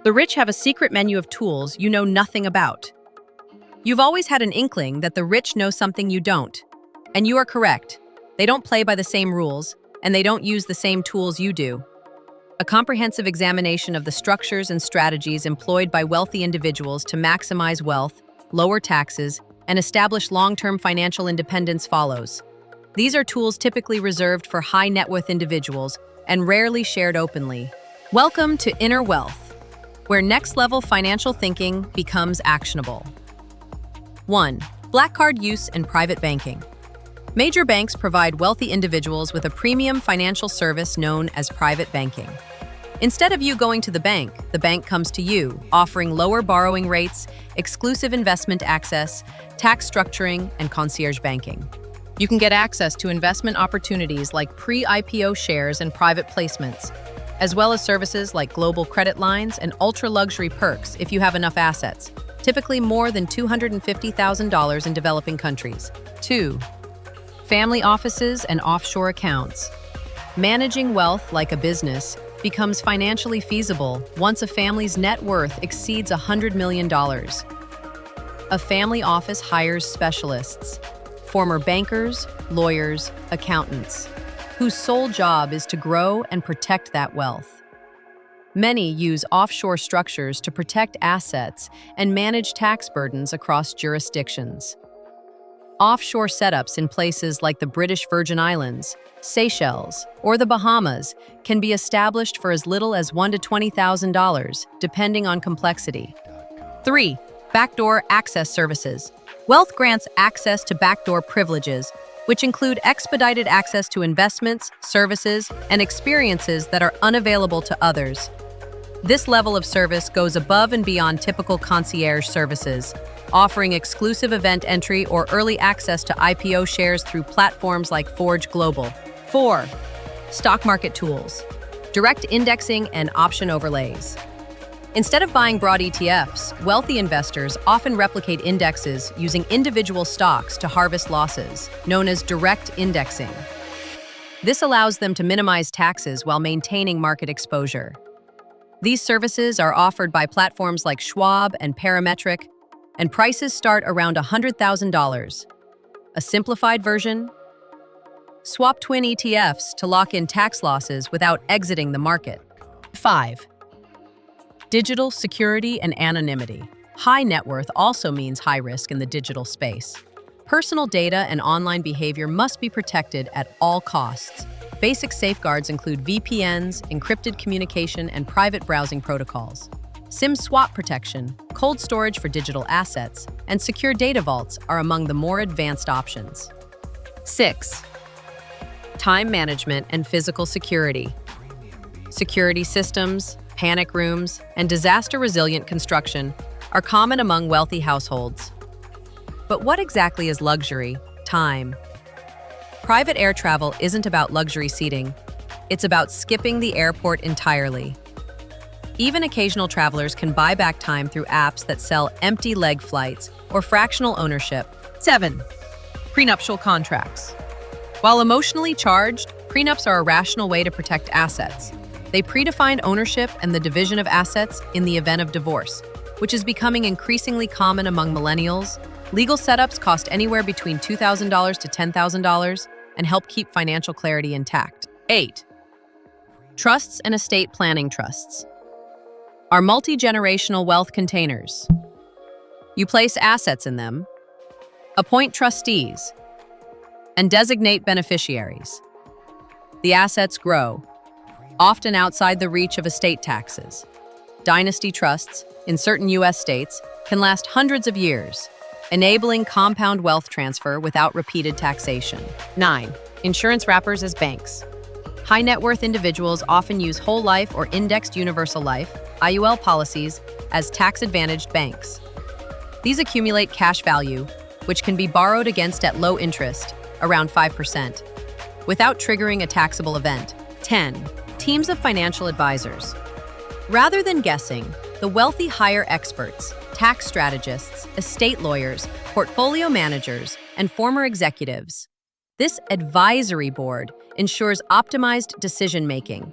The rich have a secret menu of tools you know nothing about. You've always had an inkling that the rich know something you don't. And you are correct. They don't play by the same rules, and they don't use the same tools you do. A comprehensive examination of the structures and strategies employed by wealthy individuals to maximize wealth, lower taxes, and establish long-term financial independence follows. These are tools typically reserved for high net worth individuals and rarely shared openly. Welcome to Inner Wealth, where next-level financial thinking becomes actionable. 1. Black card use and private banking. Major banks provide wealthy individuals with a premium financial service known as private banking. Instead of you going to the bank comes to you, offering lower borrowing rates, exclusive investment access, tax structuring, and concierge banking. You can get access to investment opportunities like pre-IPO shares and private placements, as well as services like global credit lines and ultra-luxury perks if you have enough assets, typically more than $250,000 in developing countries. 2. Family offices and offshore accounts. Managing wealth like a business becomes financially feasible once a family's net worth exceeds $100 million. A family office hires specialists, former bankers, lawyers, accountants, whose sole job is to grow and protect that wealth. Many use offshore structures to protect assets and manage tax burdens across jurisdictions. Offshore setups in places like the British Virgin Islands, Seychelles, or the Bahamas can be established for as little as $1,000 to $20,000, depending on complexity. 3. Backdoor access services. Wealth grants access to backdoor privileges, which include expedited access to investments, services, and experiences that are unavailable to others. This level of service goes above and beyond typical concierge services, offering exclusive event entry or early access to IPO shares through platforms like Forge Global. 4. Stock market tools. Direct indexing and option overlays. Instead of buying broad ETFs, wealthy investors often replicate indexes using individual stocks to harvest losses, known as direct indexing. This allows them to minimize taxes while maintaining market exposure. These services are offered by platforms like Schwab and Parametric, and prices start around $100,000. A simplified version? Swap twin ETFs to lock in tax losses without exiting the market. 5. Digital security and anonymity. High net worth also means high risk in the digital space. Personal data and online behavior must be protected at all costs. Basic safeguards include VPNs, encrypted communication, and private browsing protocols. SIM swap protection, cold storage for digital assets, and secure data vaults are among the more advanced options. 6. Time management and physical security. Security systems, panic rooms, and disaster-resilient construction are common among wealthy households. But what exactly is luxury? Time. Private air travel isn't about luxury seating. It's about skipping the airport entirely. Even occasional travelers can buy back time through apps that sell empty leg flights or fractional ownership. 7. Prenuptial contracts. While emotionally charged, prenups are a rational way to protect assets. They predefine ownership and the division of assets in the event of divorce, which is becoming increasingly common among millennials. Legal setups cost anywhere between $2,000 to $10,000 and help keep financial clarity intact. 8. Trusts and estate planning trusts are multi-generational wealth containers. You place assets in them, appoint trustees, and designate beneficiaries. The assets grow, often outside the reach of estate taxes. Dynasty trusts, in certain U.S. states, can last hundreds of years, enabling compound wealth transfer without repeated taxation. 9. Insurance wrappers as banks. High net worth individuals often use whole life or indexed universal life, IUL policies, as tax-advantaged banks. These accumulate cash value, which can be borrowed against at low interest, around 5%, without triggering a taxable event. 10. Teams of financial advisors. Rather than guessing, the wealthy hire experts, tax strategists, estate lawyers, portfolio managers, and former executives. This advisory board ensures optimized decision-making.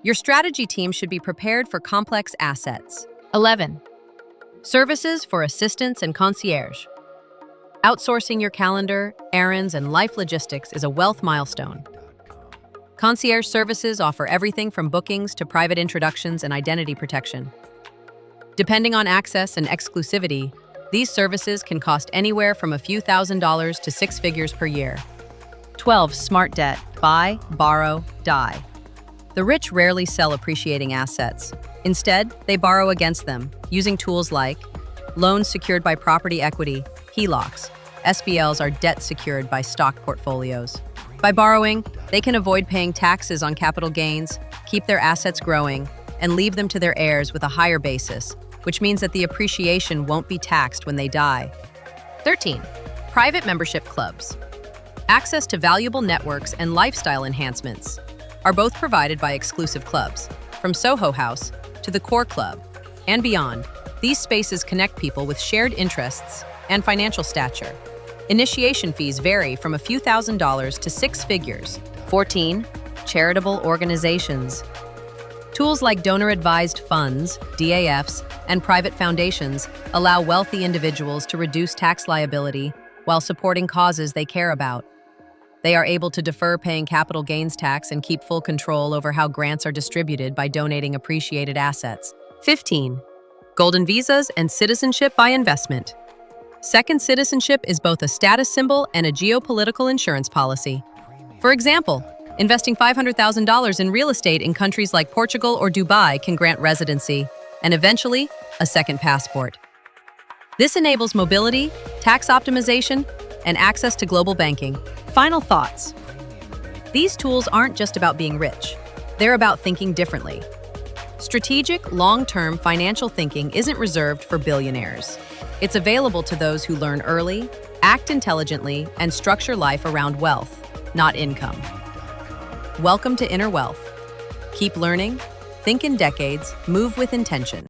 Your strategy team should be prepared for complex assets, 11. Services for assistance and concierge. Outsourcing your calendar, errands, and life logistics is a wealth milestone. Concierge services offer everything from bookings to private introductions and identity protection. Depending on access and exclusivity, these services can cost anywhere from a few $1,000s to six figures per year. 12. Smart debt. Buy, borrow, die. The rich rarely sell appreciating assets. Instead, they borrow against them, using tools like loans secured by property equity, HELOCs. SBLs are debt secured by stock portfolios. By borrowing, they can avoid paying taxes on capital gains, keep their assets growing, and leave them to their heirs with a higher basis, which means that the appreciation won't be taxed when they die. 13. Private membership clubs. Access to valuable networks and lifestyle enhancements are both provided by exclusive clubs, from Soho House to the Core Club and beyond. These spaces connect people with shared interests and financial stature. Initiation fees vary from a few $1,000s to six figures. 14. Charitable organizations. Tools like donor-advised funds, DAFs, and private foundations allow wealthy individuals to reduce tax liability while supporting causes they care about. They are able to defer paying capital gains tax and keep full control over how grants are distributed by donating appreciated assets. 15. Golden visas and citizenship by investment. Second citizenship is both a status symbol and a geopolitical insurance policy. For example, investing $500,000 in real estate in countries like Portugal or Dubai can grant residency and eventually a second passport. This enables mobility, tax optimization, and access to global banking. Final thoughts. These tools aren't just about being rich. They're about thinking differently. Strategic, long-term financial thinking isn't reserved for billionaires. It's available to those who learn early, act intelligently, and structure life around wealth, not income. Welcome to Inner Wealth. Keep learning, think in decades, move with intention.